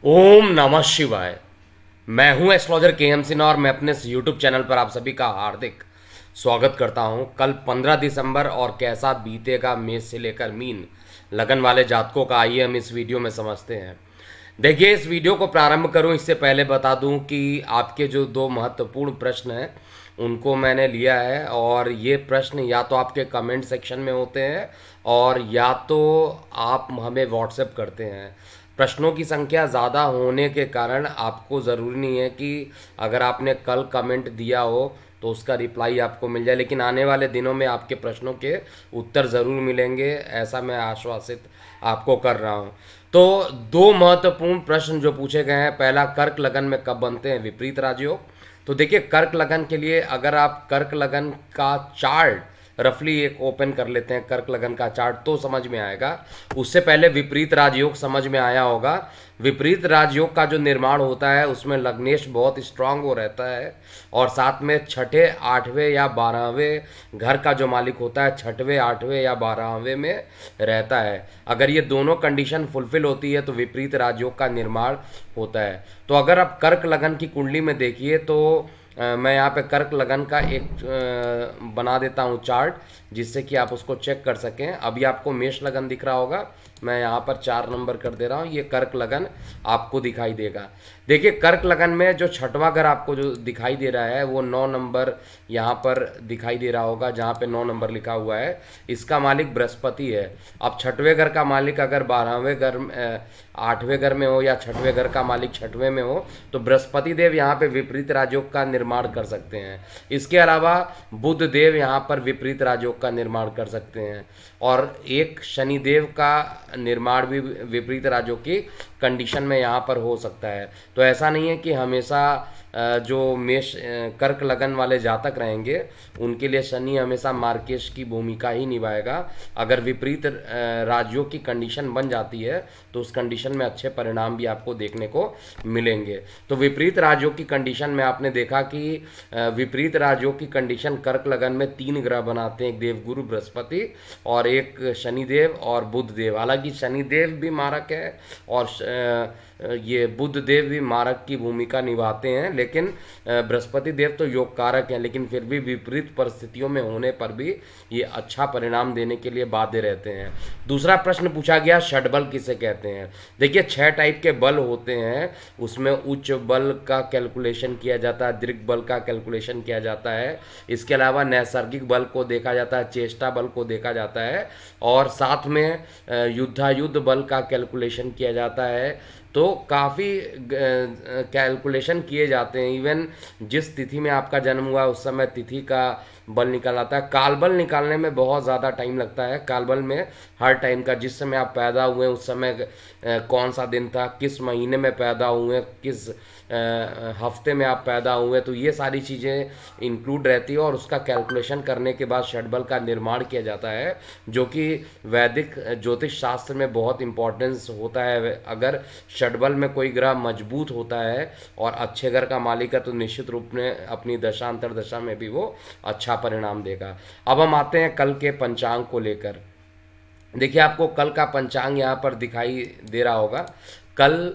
ओम नमः शिवाय। मैं हूं एस्ट्रोलॉजर के सिन्हा और मैं अपने इस यूट्यूब चैनल पर आप सभी का हार्दिक स्वागत करता हूं। कल 15 दिसंबर और कैसा बीतेगा मेष से लेकर मीन लगन वाले जातकों का, आइए हम इस वीडियो में समझते हैं। देखिए, इस वीडियो को प्रारंभ करूं इससे पहले बता दूं कि आपके जो दो महत्वपूर्ण प्रश्न हैं उनको मैंने लिया है, और ये प्रश्न या तो आपके कमेंट सेक्शन में होते हैं और या तो आप हमें व्हाट्सएप करते हैं। प्रश्नों की संख्या ज़्यादा होने के कारण आपको ज़रूरी नहीं है कि अगर आपने कल कमेंट दिया हो तो उसका रिप्लाई आपको मिल जाए, लेकिन आने वाले दिनों में आपके प्रश्नों के उत्तर ज़रूर मिलेंगे, ऐसा मैं आश्वासित आपको कर रहा हूँ। तो दो महत्वपूर्ण प्रश्न जो पूछे गए हैं, पहला, कर्क लगन में कब बनते हैं विपरीत राजयोग। तो देखिए, कर्क लगन के लिए अगर आप कर्क लगन का चार्ट रफली एक ओपन कर लेते हैं, कर्क लगन का चार्ट, तो समझ में आएगा। उससे पहले विपरीत राजयोग समझ में आया होगा। विपरीत राजयोग का जो निर्माण होता है उसमें लग्नेश बहुत स्ट्रांग हो रहता है, और साथ में छठे, आठवें या बारहवें घर का जो मालिक होता है छठवें, आठवें या बारहवें में रहता है। अगर ये दोनों कंडीशन फुलफिल होती है तो विपरीत राजयोग का निर्माण होता है। तो अगर आप कर्क लगन की कुंडली में देखिए तो मैं यहाँ पे कर्क लगन का एक बना देता हूँ चार्ट, जिससे कि आप उसको चेक कर सकें। अभी आपको मेष लगन दिख रहा होगा, मैं यहाँ पर 4 नंबर कर दे रहा हूँ, ये कर्क लगन आपको दिखाई देगा। देखिए, कर्क लगन में जो छठवां घर आपको जो दिखाई दे रहा है वो 9 नंबर यहाँ पर दिखाई दे रहा होगा, जहाँ पे 9 नंबर लिखा हुआ है। इसका मालिक बृहस्पति है। अब छठवें घर का मालिक अगर 12वें घर, 8वें घर में हो या छठवें घर का मालिक छठवें में हो तो बृहस्पति देव यहाँ पे विपरीत राजयोग का निर्माण कर सकते हैं। इसके अलावा बुध देव यहाँ पर विपरीत राजयोग का निर्माण कर सकते हैं, और एक शनिदेव का निर्माण भी विपरीत राजयोग की कंडीशन में यहाँ पर हो सकता है। तो ऐसा नहीं है कि हमेशा जो मेष कर्क लगन वाले जातक रहेंगे उनके लिए शनि हमेशा मार्केश की भूमिका ही निभाएगा। अगर विपरीत राजयोग की कंडीशन बन जाती है तो उस कंडीशन में अच्छे परिणाम भी आपको देखने को मिलेंगे। तो विपरीत राजयोग की कंडीशन में आपने देखा कि विपरीत राजयोग की कंडीशन कर्क लगन में 3 ग्रह बनाते हैं, एक देवगुरु बृहस्पति और एक शनिदेव और बुध देव। हालांकि शनिदेव भी मारक है और ये बुध देव भी मारक की भूमिका निभाते हैं, लेकिन बृहस्पति देव तो योग कारक हैं, लेकिन फिर भी विपरीत परिस्थितियों में होने पर भी ये अच्छा परिणाम देने के लिए बाध्य रहते हैं। दूसरा प्रश्न पूछा गया, षडबल किसे कहते हैं। देखिए, 6 टाइप के बल होते हैं, उसमें उच्च बल का कैलकुलेशन किया जाता है, दीर्घ बल का कैलकुलेशन किया जाता है। इसके अलावा नैसर्गिक बल को देखा जाता है, चेष्टा बल को देखा जाता है, और साथ में युद्धायुद्ध बल का कैलकुलेशन किया जाता है। तो काफ़ी कैलकुलेशन किए जाते हैं। इवन जिस तिथि में आपका जन्म हुआ उस समय तिथि का बल निकल आता है। कालबल निकालने में बहुत ज़्यादा टाइम लगता है। कालबल में हर टाइम का, जिस समय आप पैदा हुए उस समय कौन सा दिन था, किस महीने में पैदा हुए, किस हफ्ते में आप पैदा हुए, तो ये सारी चीज़ें इंक्लूड रहती है, और उसका कैलकुलेशन करने के बाद षडबल का निर्माण किया जाता है, जो कि वैदिक ज्योतिष शास्त्र में बहुत इंपॉर्टेंस होता है। अगर षडबल में कोई ग्रह मजबूत होता है और अच्छे घर का मालिक है तो निश्चित रूप में अपनी दशा अंतरदशा में भी वो अच्छा परिणाम देगा। अब हम आते हैं कल के पंचांग को लेकर। देखिए, आपको कल का पंचांग यहाँ पर दिखाई दे रहा होगा। कल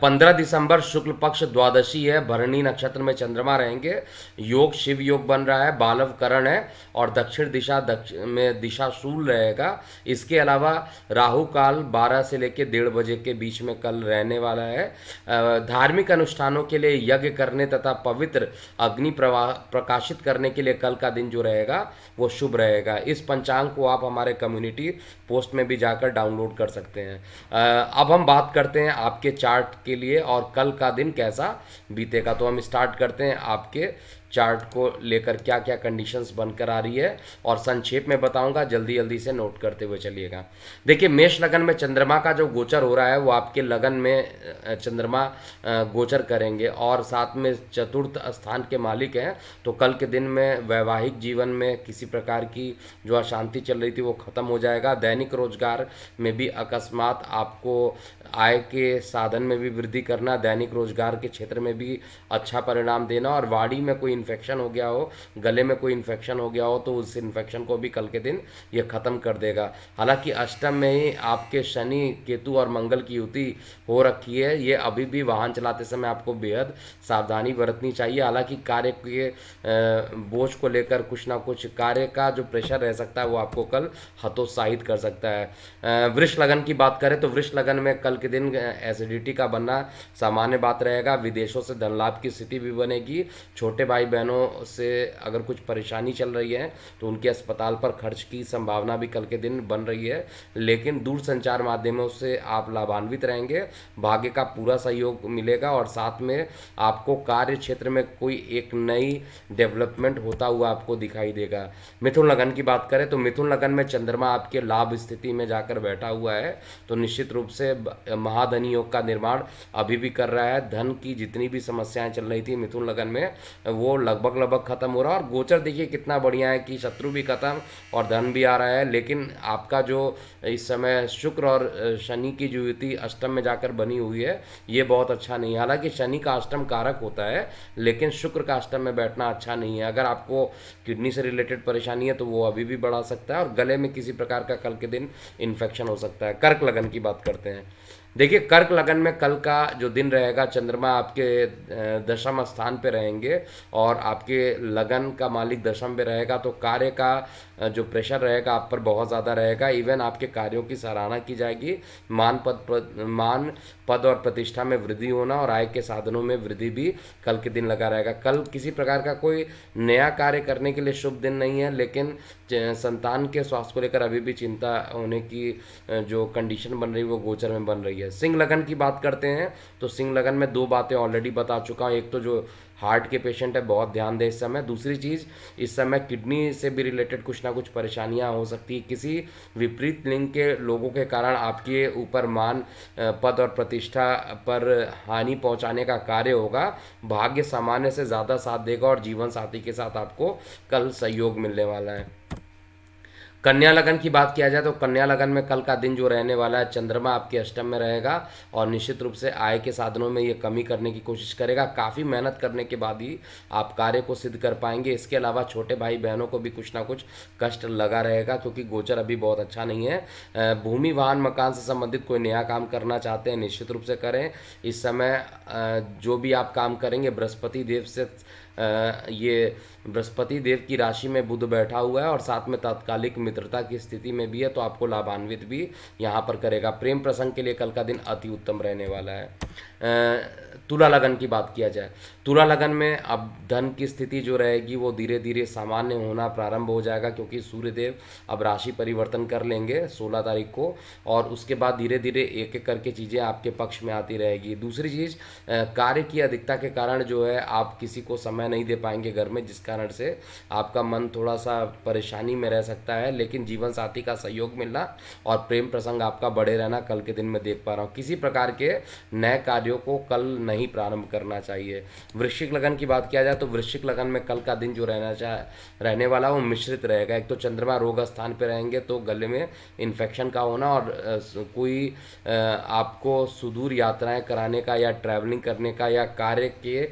15 दिसंबर शुक्ल पक्ष द्वादशी है, भरणी नक्षत्र में चंद्रमा रहेंगे, योग शिव योग बन रहा है, बालव करण है, और दक्षिण दिशा में दिशा शूल रहेगा। इसके अलावा राहु काल 12 से लेकर 1:30 बजे के बीच में कल रहने वाला है। धार्मिक अनुष्ठानों के लिए यज्ञ करने तथा पवित्र अग्नि प्रकाशित करने के लिए कल का दिन जो रहेगा वो शुभ रहेगा। इस पंचांग को आप हमारे कम्युनिटी पोस्ट में भी जाकर डाउनलोड कर सकते हैं। अब हम बात करते हैं आपके चार्ट के लिए और कल का दिन कैसा बीतेगा। तो हम स्टार्ट करते हैं आपके चार्ट को लेकर क्या क्या कंडीशंस बनकर आ रही है, और संक्षेप में बताऊंगा, जल्दी जल्दी से नोट करते हुए चलिएगा। देखिए, मेष लगन में चंद्रमा का जो गोचर हो रहा है वो आपके लगन में चंद्रमा गोचर करेंगे, और साथ में चतुर्थ स्थान के मालिक हैं। तो कल के दिन में वैवाहिक जीवन में किसी प्रकार की जो अशांति चल रही थी वो खत्म हो जाएगा। दैनिक रोजगार में भी अकस्मात आपको आय के साधन में भी वृद्धि करना, दैनिक रोजगार के क्षेत्र में भी अच्छा परिणाम देना, और वाणी में कोई इन्फेक्शन हो गया हो, गले में कोई इन्फेक्शन हो गया हो, तो उस इन्फेक्शन को भी कल के दिन ये ख़त्म कर देगा। हालांकि अष्टम में ही आपके शनि, केतु और मंगल की युति हो रखी है। ये अभी भी वाहन चलाते समय आपको बेहद सावधानी बरतनी चाहिए। हालांकि कार्य के बोझ को लेकर कुछ ना कुछ कार्य का जो प्रेशर रह सकता है वो आपको कल हतोत्साहित कर सकता है। वृष लगन की बात करें तो वृष लगन में कल के दिन एसिडिटी का बनना सामान्य बात रहेगा। विदेशों से धन लाभ की स्थिति भी बनेगी। छोटे भाई बहनों से अगर कुछ परेशानी चल रही है तो उनके अस्पताल पर खर्च की संभावना भी कल के दिन बन रही है, लेकिन दूर संचार माध्यमों से आप लाभान्वित रहेंगे। भाग्य का पूरा सहयोग मिलेगा और साथ में आपको कार्य क्षेत्र में कोई एक नई डेवलपमेंट होता हुआ आपको दिखाई देगा। मिथुन लगन की बात करें तो मिथुन लगन में चंद्रमा आपके लाभ स्थिति में जाकर बैठा हुआ है, तो निश्चित रूप से महाधनी योग का निर्माण अभी भी कर रहा है। धन की जितनी भी समस्याएं चल रही थी मिथुन लगन में वो लगभग खत्म हो रहा है। और गोचर देखिए कितना बढ़िया है कि शत्रु भी खत्म और धन भी आ रहा है। लेकिन आपका जो इस समय शुक्र और शनि की जो युति अष्टम में जाकर बनी हुई है ये बहुत अच्छा नहीं है। हालांकि शनि का अष्टम कारक होता है, लेकिन शुक्र का अष्टम में बैठना अच्छा नहीं है। अगर आपको किडनी से रिलेटेड परेशानी है तो वो अभी भी बढ़ा सकता है और गले में किसी प्रकार का कल के दिन इन्फेक्शन हो सकता है। कर्क लगन की बात करते हैं। देखिए कर्क लगन में कल का जो दिन रहेगा, चंद्रमा आपके दशम स्थान पे रहेंगे और आपके लगन का मालिक दशम पे रहेगा, तो कार्य का जो प्रेशर रहेगा आप पर बहुत ज़्यादा रहेगा। इवन आपके कार्यों की सराहना की जाएगी। मान पद और प्रतिष्ठा में वृद्धि होना और आय के साधनों में वृद्धि भी कल के दिन लगा रहेगा। कल किसी प्रकार का कोई नया कार्य करने के लिए शुभ दिन नहीं है, लेकिन संतान के स्वास्थ्य को लेकर अभी भी चिंता होने की जो कंडीशन बन रही है वो गोचर में बन रही है। सिंह लगन की बात करते हैं तो सिंह लगन में दो बातें ऑलरेडी बता चुका हूँ। एक तो जो हार्ट के पेशेंट है बहुत ध्यान दें इस समय। दूसरी चीज़, इस समय किडनी से भी रिलेटेड कुछ ना कुछ परेशानियां हो सकती है। किसी विपरीत लिंग के लोगों के कारण आपके ऊपर मान पद और प्रतिष्ठा पर हानि पहुंचाने का कार्य होगा। भाग्य सामान्य से ज़्यादा साथ देगा और जीवन साथी के साथ आपको कल सहयोग मिलने वाला है। कन्या लगन की बात किया जाए तो कन्या लगन में कल का दिन जो रहने वाला है, चंद्रमा आपके अष्टम में रहेगा और निश्चित रूप से आय के साधनों में ये कमी करने की कोशिश करेगा। काफ़ी मेहनत करने के बाद ही आप कार्य को सिद्ध कर पाएंगे। इसके अलावा छोटे भाई बहनों को भी कुछ ना कुछ कष्ट लगा रहेगा क्योंकि गोचर अभी बहुत अच्छा नहीं है। भूमि वाहन मकान से संबंधित कोई नया काम करना चाहते हैं निश्चित रूप से करें। इस समय जो भी आप काम करेंगे बृहस्पति देव से ये बृहस्पति देव की राशि में बुध बैठा हुआ है और साथ में तात्कालिक मित्रता की स्थिति में भी है, तो आपको लाभान्वित भी यहाँ पर करेगा। प्रेम प्रसंग के लिए कल का दिन अति उत्तम रहने वाला है। तुला लगन की बात किया जाए, तुला लगन में अब धन की स्थिति जो रहेगी वो धीरे धीरे सामान्य होना प्रारंभ हो जाएगा क्योंकि सूर्यदेव अब राशि परिवर्तन कर लेंगे 16 तारीख को और उसके बाद धीरे धीरे एक एक करके चीज़ें आपके पक्ष में आती रहेगी। दूसरी चीज़, कार्य की अधिकता के कारण जो है आप किसी को समय नहीं दे पाएंगे घर में, जिस कारण से आपका मन थोड़ा सा परेशानी में रह सकता है। लेकिन जीवन साथी का सहयोग मिलना और प्रेम प्रसंग आपका बढ़े रहना कल के दिन में देख पा रहा हूँ। किसी प्रकार के नए कार्यों को कल नहीं प्रारंभ करना चाहिए। वृश्चिक लगन की बात किया जाए तो वृश्चिक लगन में कल का दिन जो रहने वाला वो मिश्रित रहेगा। एक तो चंद्रमा रोग स्थान पे रहेंगे तो गले में इन्फेक्शन का होना और कोई आपको सुदूर यात्राएं कराने का या ट्रैवलिंग करने का या कार्य के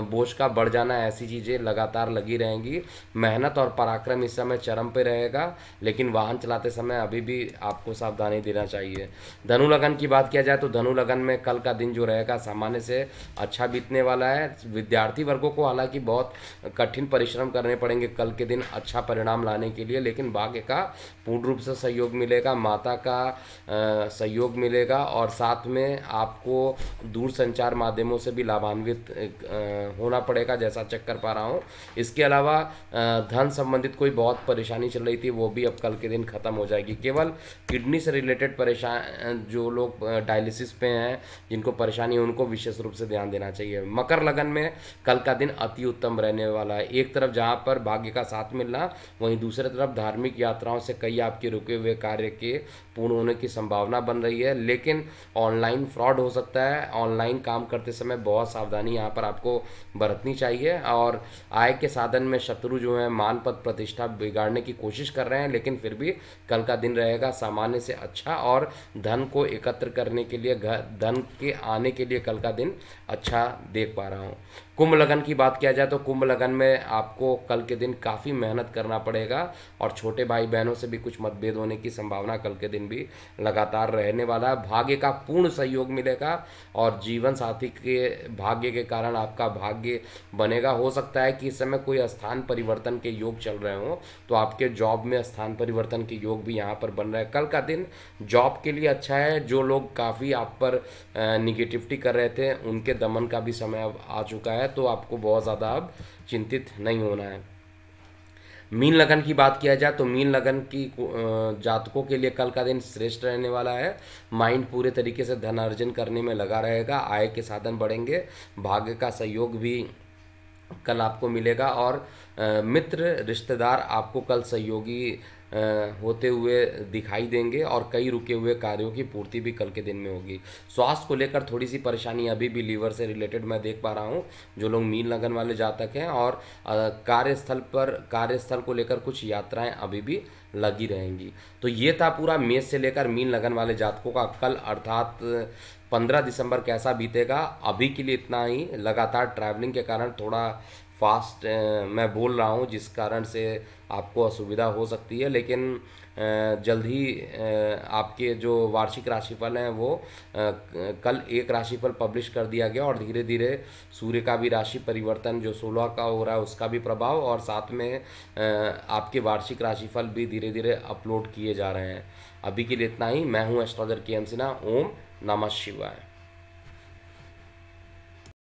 बोझ का बढ़ जाना, ऐसी चीज़ें लगातार लगी रहेंगी। मेहनत और पराक्रम इस समय चरम पे रहेगा, लेकिन वाहन चलाते समय अभी भी आपको सावधानी देना चाहिए। धनु लगन की बात किया जाए तो धनु लगन में कल का दिन जो रहेगा सामान्य से अच्छा बीतने वाला है। विद्यार्थी वर्गों को हालांकि बहुत कठिन परिश्रम करने पड़ेंगे कल के दिन अच्छा परिणाम लाने के लिए, लेकिन भाग्य का पूर्ण रूप से सहयोग मिलेगा, माता का सहयोग मिलेगा और साथ में आपको दूर संचार माध्यमों से भी लाभान्वित होना पड़ेगा, जैसा चेक कर पा रहा हूँ। इसके अलावा धन संबंधित कोई बहुत परेशानी चल रही थी वो भी अब कल के दिन खत्म हो जाएगी। केवल किडनी से रिलेटेड परेशान जो लोग डायलिसिस पे हैं, जिनको परेशानी है, उनको विशेष रूप से ध्यान देना चाहिए। मकर लगन में कल का दिन अति उत्तम रहने वाला है। एक तरफ जहां पर भाग्य का साथ मिलना, वहीं दूसरी तरफ धार्मिक यात्राओं से कई आपके रुके हुए कार्य के पूर्ण होने की संभावना बन रही है, लेकिन ऑनलाइन फ्रॉड हो सकता है। ऑनलाइन काम करते समय बहुत सावधानी यहाँ पर आपको बरतनी चाहिए और आय के साधन में शत्रु जो है मान पद प्रतिष्ठा बिगाड़ने की कोशिश कर रहे हैं, लेकिन फिर भी कल का दिन रहेगा सामान्य से अच्छा और धन को एकत्र करने के लिए, धन के आने के लिए कल का दिन अच्छा देख पा रहा हूँ। कुंभ लगन की बात किया जाए तो कुंभ लगन में आपको कल के दिन काफ़ी मेहनत करना पड़ेगा और छोटे भाई बहनों से भी कुछ मतभेद होने की संभावना कल के दिन भी लगातार रहने वाला है। भाग्य का पूर्ण सहयोग मिलेगा और जीवन साथी के भाग्य के कारण आपका भाग्य बनेगा। हो सकता है कि इस समय कोई स्थान परिवर्तन के योग चल रहे हो, तो आपके जॉब में स्थान परिवर्तन के योग भी यहाँ पर बन रहे हैं। कल का दिन जॉब के लिए अच्छा है। जो लोग काफ़ी आप पर निगेटिविटी कर रहे थे उनके दमन का भी समय अब आ चुका है, तो आपको बहुत ज़्यादा अब चिंतित नहीं होना है। मीन लगन की बात किया जाए तो मीन लगन की जातकों के लिए कल का दिन श्रेष्ठ रहने वाला है। माइंड पूरे तरीके से धन अर्जन करने में लगा रहेगा, आय के साधन बढ़ेंगे, भाग्य का सहयोग भी कल आपको मिलेगा और मित्र रिश्तेदार आपको कल सहयोगी होते हुए दिखाई देंगे और कई रुके हुए कार्यों की पूर्ति भी कल के दिन में होगी। स्वास्थ्य को लेकर थोड़ी सी परेशानी अभी भी लीवर से रिलेटेड मैं देख पा रहा हूँ, जो लोग मीन लगन वाले जातक हैं, और कार्यस्थल को लेकर कुछ यात्राएं अभी भी लगी रहेंगी। तो ये था पूरा मेष से लेकर मीन लगन वाले जातकों का कल अर्थात 15 दिसंबर कैसा बीतेगा। अभी के लिए इतना ही। लगातार ट्रैवलिंग के कारण थोड़ा फास्ट मैं बोल रहा हूँ, जिस कारण से आपको असुविधा हो सकती है, लेकिन जल्द ही आपके जो वार्षिक राशिफल हैं वो कल एक राशिफल पब्लिश कर दिया गया और धीरे धीरे सूर्य का भी राशि परिवर्तन जो 16 का हो रहा है उसका भी प्रभाव, और साथ में आपके वार्षिक राशिफल भी धीरे धीरे अपलोड किए जा रहे हैं। अभी के लिए इतना ही। मैं हूँ एस्ट्रोलॉजर के एम सिन्हा। ओम नमः शिवाय।